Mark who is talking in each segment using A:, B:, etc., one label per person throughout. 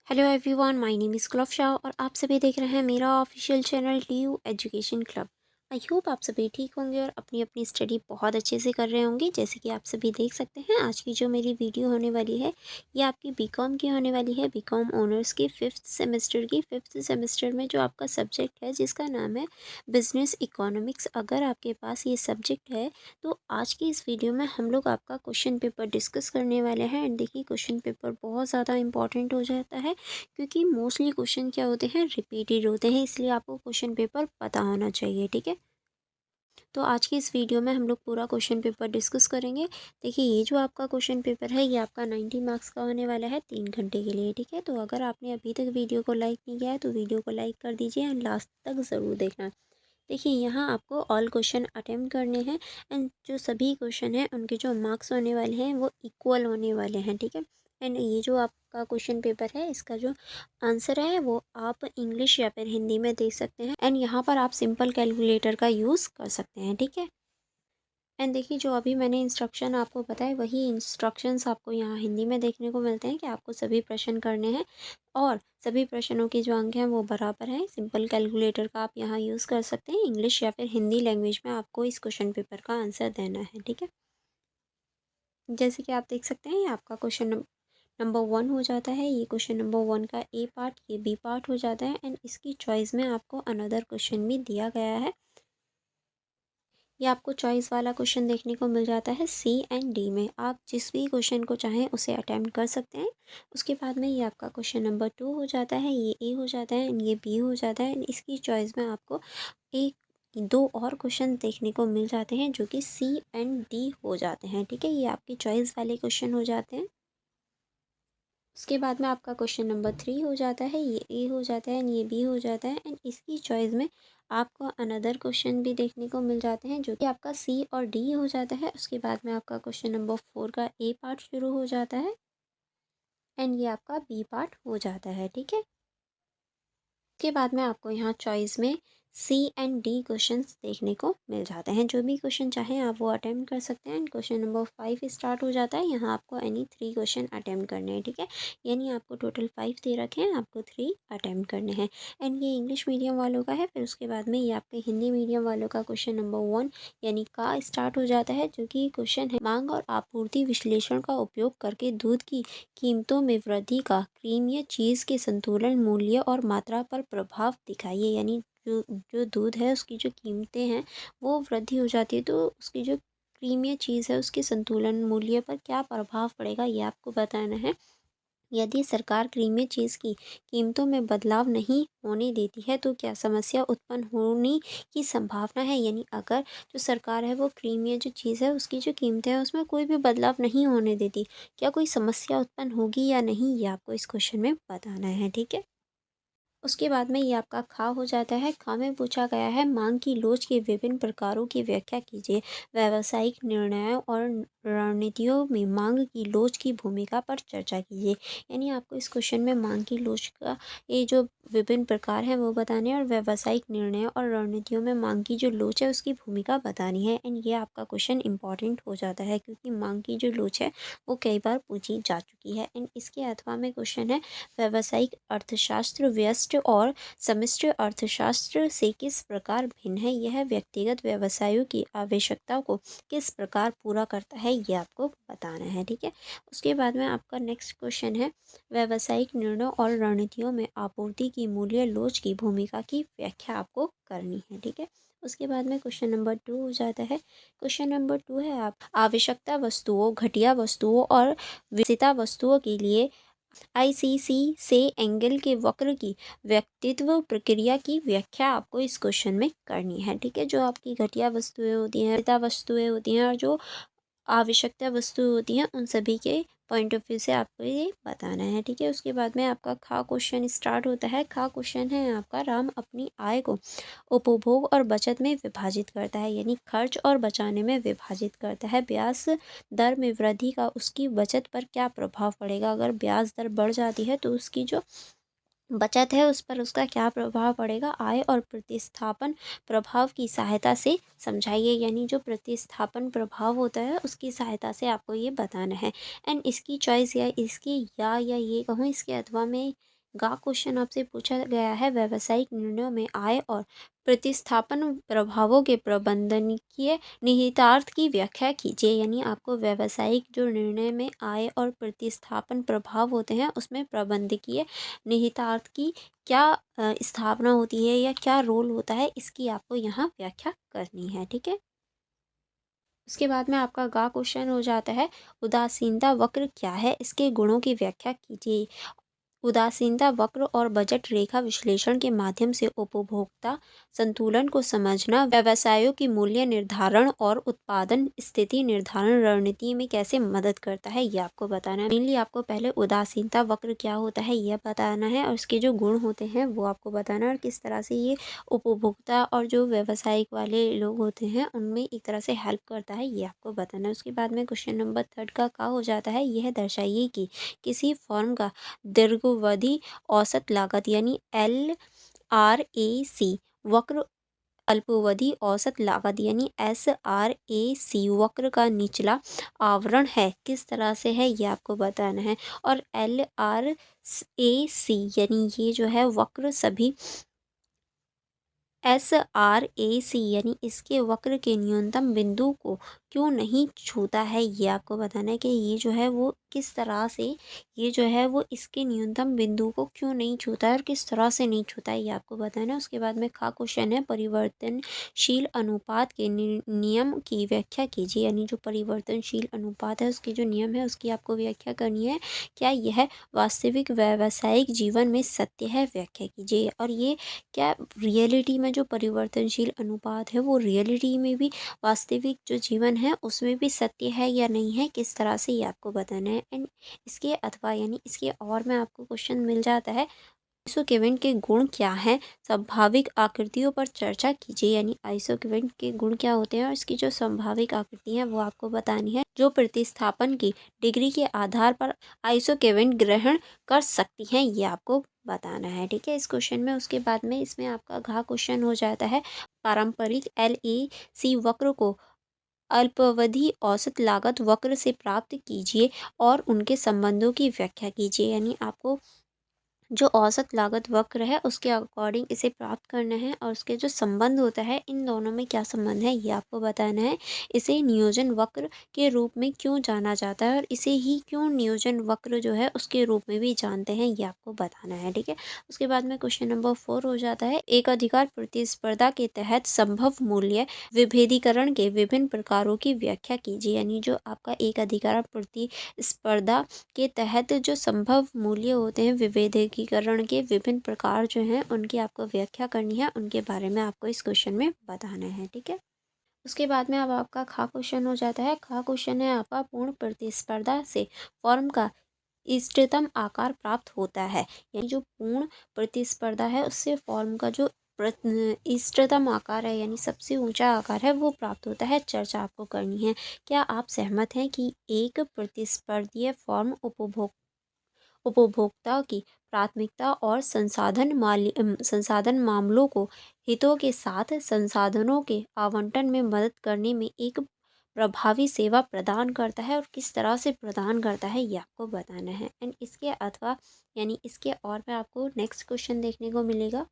A: Hello everyone, my name is क्लॉफ शाह और आप सभी देख रहे हैं मेरा official channel T U education club. I hope आप सभी ठीक होंगे और अपनी अपनी स्टडी बहुत अच्छे से कर रहे होंगे। जैसे कि आप सभी देख सकते हैं, आज की जो मेरी वीडियो होने वाली है ये आपकी बीकॉम की होने वाली है। बीकॉम ऑनर्स की फिफ्थ सेमेस्टर में जो आपका सब्जेक्ट है जिसका नाम है बिजनेस इकोनॉमिक्स। अगर आपके पास ये सब्जेक्ट है तो आज की इस वीडियो में हम लोग आपका क्वेश्चन पेपर डिस्कस करने वाले हैं। एंड देखिए, क्वेश्चन पेपर बहुत ज़्यादा इंपॉर्टेंट हो जाता है क्योंकि मोस्टली क्वेश्चन क्या होते हैं, रिपीटेड होते हैं, इसलिए आपको क्वेश्चन पेपर पता होना चाहिए। ठीक है, तो आज की इस वीडियो में हम लोग पूरा क्वेश्चन पेपर डिस्कस करेंगे। देखिए, ये जो आपका क्वेश्चन पेपर है ये आपका 90 मार्क्स का होने वाला है 3 घंटे के लिए। ठीक है, तो अगर आपने अभी तक वीडियो को लाइक नहीं किया है तो वीडियो को लाइक कर दीजिए एंड लास्ट तक ज़रूर देखना। देखिए, यहाँ आपको ऑल क्वेश्चन अटेम्प्ट करने हैं एंड जो सभी क्वेश्चन हैं उनके जो मार्क्स होने वाले हैं वो इक्वल होने वाले हैं। ठीक है, एंड ये जो आपका क्वेश्चन पेपर है इसका जो आंसर है वो आप इंग्लिश या फिर हिंदी में दे सकते हैं एंड यहाँ पर आप सिंपल कैलकुलेटर का यूज़ कर सकते हैं। ठीक है, एंड देखिए, जो अभी मैंने इंस्ट्रक्शन आपको बताए वही इंस्ट्रक्शंस आपको यहाँ हिंदी में देखने को मिलते हैं कि आपको सभी प्रश्न करने हैं और सभी प्रश्नों के जो अंक हैं वो बराबर हैं। सिंपल कैलकुलेटर का आप यहाँ यूज़ कर सकते हैं। इंग्लिश या फिर हिंदी लैंग्वेज में आपको इस क्वेश्चन पेपर का आंसर देना है। ठीक है, जैसे कि आप देख सकते हैं ये आपका क्वेश्चन नंबर 1 हो जाता है। ये क्वेश्चन नंबर 1 का ए पार्ट, ये बी पार्ट हो जाता है एंड इसकी चॉइस में आपको अनदर क्वेश्चन भी दिया गया है। ये आपको चॉइस वाला क्वेश्चन देखने को मिल जाता है सी एंड डी में। आप जिस भी क्वेश्चन को चाहें उसे अटेम्प्ट कर सकते हैं। उसके बाद में ये आपका क्वेश्चन नंबर 2 हो जाता है, ये ए हो जाता है एंड ये बी हो जाता है। इसकी चॉइस में आपको एक दो और क्वेश्चन देखने को मिल जाते हैं जो कि सी एंड डी हो जाते हैं। ठीक है, ये आपकी चॉइस वाले क्वेश्चन हो जाते हैं। उसके बाद में आपका क्वेश्चन नंबर 3 हो जाता है, ये ए हो जाता है एंड ये बी हो जाता है एंड इसकी चॉइस में आपको अनदर क्वेश्चन भी देखने को मिल जाते हैं जो कि आपका सी और डी हो जाता है। उसके बाद में आपका क्वेश्चन नंबर 4 का ए पार्ट शुरू हो जाता है एंड ये आपका बी पार्ट हो जाता है। ठीक है, उसके बाद में आपको यहाँ चॉइस में सी एंड डी क्वेश्चंस देखने को मिल जाते हैं। जो भी क्वेश्चन चाहें आप वो अटेम्प्ट कर सकते हैं एंड क्वेश्चन नंबर 5 स्टार्ट हो जाता है। यहाँ आपको एनी 3 क्वेश्चन अटेम्प्ट करने हैं। ठीक है, यानी आपको टोटल 5 दे रखे हैं, आपको 3 अटेम्प्ट करने हैं एंड ये इंग्लिश मीडियम वालों का है। फिर उसके बाद में ये आपके हिंदी मीडियम वालों का क्वेश्चन नंबर 1 यानी का स्टार्ट हो जाता है, जो कि क्वेश्चन है मांग और आपूर्ति विश्लेषण का उपयोग करके दूध की कीमतों में वृद्धि का क्रीमी चीज़ के संतुलन, मूल्य और मात्रा पर प्रभाव दिखाइए। यानी जो जो दूध है उसकी जो कीमतें हैं वो वृद्धि हो जाती है तो उसकी जो क्रीमी चीज़ है उसके संतुलन मूल्य पर क्या प्रभाव पड़ेगा ये आपको बताना है। यदि सरकार क्रीमी चीज़ की कीमतों में बदलाव नहीं होने देती है तो क्या समस्या उत्पन्न होने की संभावना है। यानी अगर जो सरकार है वो क्रीमी जो चीज़ है उसकी जो कीमतें हैं उसमें कोई भी बदलाव नहीं होने देती, क्या कोई समस्या उत्पन्न होगी या नहीं, ये आपको इस क्वेश्चन में बताना है। ठीक है, उसके बाद में ये आपका खा हो जाता है। खा में पूछा गया है मांग की लोच के विभिन्न प्रकारों की व्याख्या कीजिए। व्यावसायिक निर्णयों और रणनीतियों में मांग की लोच की भूमिका पर चर्चा कीजिए। यानी आपको इस क्वेश्चन में मांग की लोच का ये जो विभिन्न प्रकार हैं वो बताने हैं और व्यावसायिक निर्णयों और रणनीतियों में मांग की जो लोच है उसकी भूमिका बतानी है एंड ये आपका क्वेश्चन इंपॉर्टेंट हो जाता है क्योंकि मांग की जो लोच है वो कई बार पूछी जा चुकी है। एंड इसके अथवा में क्वेश्चन है व्यावसायिक अर्थशास्त्र व्यष्टि और समष्टि अर्थशास्त्र से किस प्रकार भिन्न है। यह व्यक्तिगत व्यवसायों की आवश्यकताओं को किस प्रकार पूरा करता है ये आपको बताना है। ठीक है, उसके बाद में आपका नेक्स्ट क्वेश्चन है व्यावसायिक निर्णयों और रणनीतियों में आपूर्ति की मूल्य लोच की भूमिका की व्याख्या आपको करनी है। ठीक है, उसके बाद में क्वेश्चन नंबर 2 हो जाता है। क्वेश्चन नंबर 2 है आप आवश्यकता वस्तुओं, घटिया वस्तुओं और विजेता वस्तुओं के लिए आईसीसी से एंगल के वक्र की व्यक्तित्व प्रक्रिया की व्याख्या आपको इस क्वेश्चन में करनी है। ठीक है, जो आपकी घटिया वस्तुएं होती हैं, विजेता वस्तुएं होती हैं और जो आवश्यकता वस्तुएं होती हैं उन सभी के पॉइंट ऑफ व्यू से आपको ये बताना है। ठीक है, उसके बाद में आपका खा क्वेश्चन स्टार्ट होता है। खा क्वेश्चन है आपका राम अपनी आय को उपभोग और बचत में विभाजित करता है, यानी खर्च और बचाने में विभाजित करता है। ब्याज दर में वृद्धि का उसकी बचत पर क्या प्रभाव पड़ेगा। अगर ब्याज दर बढ़ जाती है तो उसकी जो बचत है उस पर उसका क्या प्रभाव पड़ेगा, आय और प्रतिस्थापन प्रभाव की सहायता से समझाइए। यानी जो प्रतिस्थापन प्रभाव होता है उसकी सहायता से आपको ये बताना है। एंड इसकी चॉइस या इसकी या ये कहूँ इसके अथवा में गा क्वेश्चन आपसे पूछा गया है, व्यावसायिक निर्णयों में आय और प्रतिस्थापन प्रभावों के प्रबंधकीय निहितार्थ की व्याख्या कीजिए। यानी आपको व्यावसायिक जो निर्णय में आय और प्रतिस्थापन प्रभाव होते हैं उसमें प्रबंधकीय निहितार्थ की क्या स्थापना होती है या क्या रोल होता है, इसकी आपको यहाँ व्याख्या करनी है। ठीक है। उसके बाद में आपका गा क्वेश्चन हो जाता है, उदासीनता वक्र क्या है, इसके गुणों की व्याख्या कीजिए। उदासीनता वक्र और बजट रेखा विश्लेषण के माध्यम से उपभोक्ता संतुलन को समझना व्यवसायों की मूल्य निर्धारण और उत्पादन स्थिति निर्धारण रणनीति में कैसे मदद करता है, ये आपको बताना है। मेनली आपको पहले उदासीनता वक्र क्या होता है यह बताना है, और इसके जो गुण होते हैं वो आपको बताना है, और किस तरह से ये उपभोक्ता और जो व्यवसायिक वाले लोग होते हैं उनमें एक तरह से हेल्प करता है, ये आपको बताना है। उसके बाद में क्वेश्चन नंबर 3 का हो जाता है, यह दर्शाइए कि किसी फर्म का दीर्घावधि औसत लागत यानी LRAC वक्र अल्पावधि औसत लागत यानी SRAC वक्र का निचला आवरण है, किस तरह से है ये आपको बताना है। और LRAC यानी ये जो है वक्र सभी SRAC यानी इसके वक्र के न्यूनतम बिंदु को क्यों नहीं छूता है, ये आपको बताना है कि ये जो है वो किस तरह से ये जो है वो इसके न्यूनतम बिंदु को क्यों नहीं छूता है और किस तरह से नहीं छूता है, ये आपको बताना है। उसके बाद में खा क्वेश्चन है, परिवर्तनशील अनुपात के नियम की व्याख्या कीजिए। यानी जो परिवर्तनशील अनुपात है उसके जो नियम है उसकी आपको व्याख्या करनी है। क्या यह वास्तविक व्यावसायिक जीवन में सत्य है, व्याख्या कीजिए। और ये क्या रियलिटी में जो परिवर्तनशील अनुपात है वो रियलिटी में भी वास्तविक जो जीवन है उसमें भी सत्य है या नहीं है, किस तरह से ये आपको बताना है। एंड इसके अथवा यानी इसके और में आपको क्वेश्चन मिल जाता है, आइसोकेवेंट के गुण क्या हैं, संभाविक आकृतियों पर चर्चा कीजिए। यानी आइसोकेवेंट के गुण क्या होते हैं और इसकी जो संभाविक आकृति है वो आपको बतानी है, जो प्रतिस्थापन की डिग्री के आधार पर आइसोकेवेंट ग्रहण कर सकती हैं, ये आपको बताना है। ठीक है इस क्वेश्चन में। उसके बाद में इसमें आपका घा क्वेश्चन हो जाता है, पारंपरिक LAC वक्र को अल्पावधि औसत लागत वक्र से प्राप्त कीजिए और उनके संबंधों की व्याख्या कीजिए। यानी आपको जो औसत लागत वक्र है उसके अकॉर्डिंग इसे प्राप्त करना है, और उसके जो संबंध होता है इन दोनों में क्या संबंध है ये आपको बताना है। इसे नियोजन वक्र के रूप में क्यों जाना जाता है और इसे ही क्यों नियोजन वक्र जो है उसके रूप में भी जानते हैं, ये आपको बताना है। ठीक है उसके बाद में क्वेश्चन नंबर 4 हो जाता है, एक अधिकार प्रतिस्पर्धा के तहत संभव मूल्य विभेदीकरण के विभिन्न प्रकारों की व्याख्या कीजिए। यानी जो आपका एक अधिकार प्रतिस्पर्धा के तहत जो संभव मूल्य होते हैं विभेदीकरण के विभिन्न प्रकार जो हैं उनकी आपको व्याख्या करनी है, उनके बारे में आपको इस क्वेश्चन में बताना है। ठीक है उसके बाद में अब आपका खा क्वेश्चन हो जाता है, खा क्वेश्चन है आपका, पूर्ण प्रतिस्पर्धा से फॉर्म का इष्टतम आकार प्राप्त होता है। यानी जो पूर्ण प्रतिस्पर्धा है उससे फॉर्म का जो इष्टतम आकार है यानी सबसे ऊंचा आकार है वो प्राप्त होता है, चर्चा आपको करनी है। क्या आप सहमत हैं कि एक प्रतिस्पर्धीय फॉर्म उपभोक्ता की प्राथमिकता और संसाधन मामलों को हितों के साथ संसाधनों के आवंटन में मदद करने में एक प्रभावी सेवा प्रदान करता है, और किस तरह से प्रदान करता है ये आपको बताना है। एंड इसके अथवा यानी इसके और में आपको नेक्स्ट क्वेश्चन देखने को मिलेगा।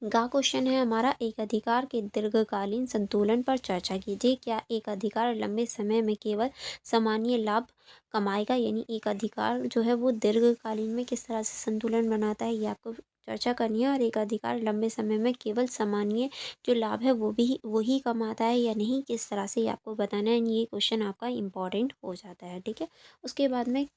A: गा क्वेश्चन है हमारा, एक अधिकार के दीर्घकालीन संतुलन पर चर्चा कीजिए। क्या एक अधिकार लंबे समय में केवल सामान्य लाभ कमाएगा, यानी एक अधिकार जो है वो दीर्घकालीन में किस तरह से संतुलन बनाता है ये आपको चर्चा करनी है। और एक अधिकार लंबे समय में केवल सामान्य जो लाभ है वो भी वही कमाता है या नहीं, किस तरह से ये आपको बताना है। ये क्वेश्चन आपका इम्पॉर्टेंट हो जाता है। ठीक है उसके बाद में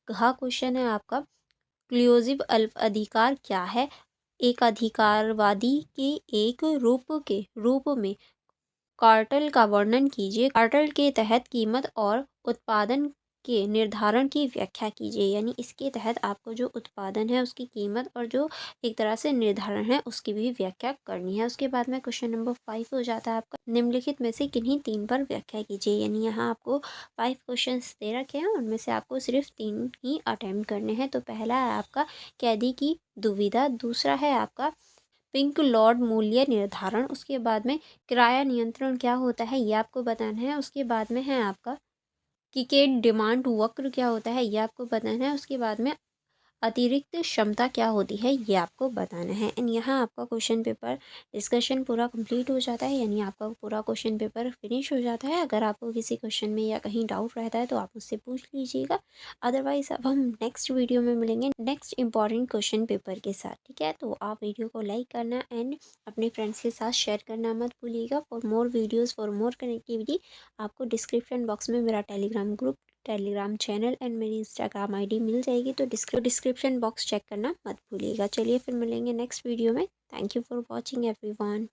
A: घा क्वेश्चन है आपका, क्लूसिव अल्प अधिकार क्या है, एक अधिकारवादी के एक रूप में कार्टेल का वर्णन कीजिए। कार्टेल के तहत कीमत और उत्पादन के निर्धारण की व्याख्या कीजिए। यानी इसके तहत आपको जो उत्पादन है उसकी कीमत और जो एक तरह से निर्धारण है उसकी भी व्याख्या करनी है। उसके बाद में क्वेश्चन नंबर 5 हो जाता है आपका, निम्नलिखित में से किन्हीं 3 पर व्याख्या कीजिए। यानी यहाँ आपको 5 क्वेश्चंस दे रखे हैं, उनमें से आपको सिर्फ 3 ही अटेम्प्ट करने हैं। तो पहला है आपका कैदी की दुविधा, दूसरा है आपका पिंक लॉर्ड मूल्य निर्धारण, उसके बाद में किराया नियंत्रण क्या होता है ये आपको बताना है। उसके बाद में है आपका किकेट डिमांड वक्र क्या होता है ये आपको बताना है। उसके बाद में अतिरिक्त क्षमता क्या होती है ये आपको बताना है। एंड यहाँ आपका क्वेश्चन पेपर डिस्कशन पूरा कंप्लीट हो जाता है, यानी आपका पूरा क्वेश्चन पेपर फिनिश हो जाता है। अगर आपको किसी क्वेश्चन में या कहीं डाउट रहता है तो आप मुझसे पूछ लीजिएगा। अदरवाइज अब हम नेक्स्ट वीडियो में मिलेंगे नेक्स्ट इंपॉर्टेंट क्वेश्चन पेपर के साथ, ठीक है। तो आप वीडियो को लाइक करना एंड अपने फ्रेंड्स के साथ शेयर करना मत भूलिएगा। For more videos, for more connectivity आपको डिस्क्रिप्शन बॉक्स में मेरा Telegram group, Telegram channel and मेरी इंस्टाग्राम आईडी मिल जाएगी, तो डिस्क्रिप्शन बॉक्स चेक करना मत भूलिएगा। चलिए फिर मिलेंगे नेक्स्ट वीडियो में। Thank you for watching everyone.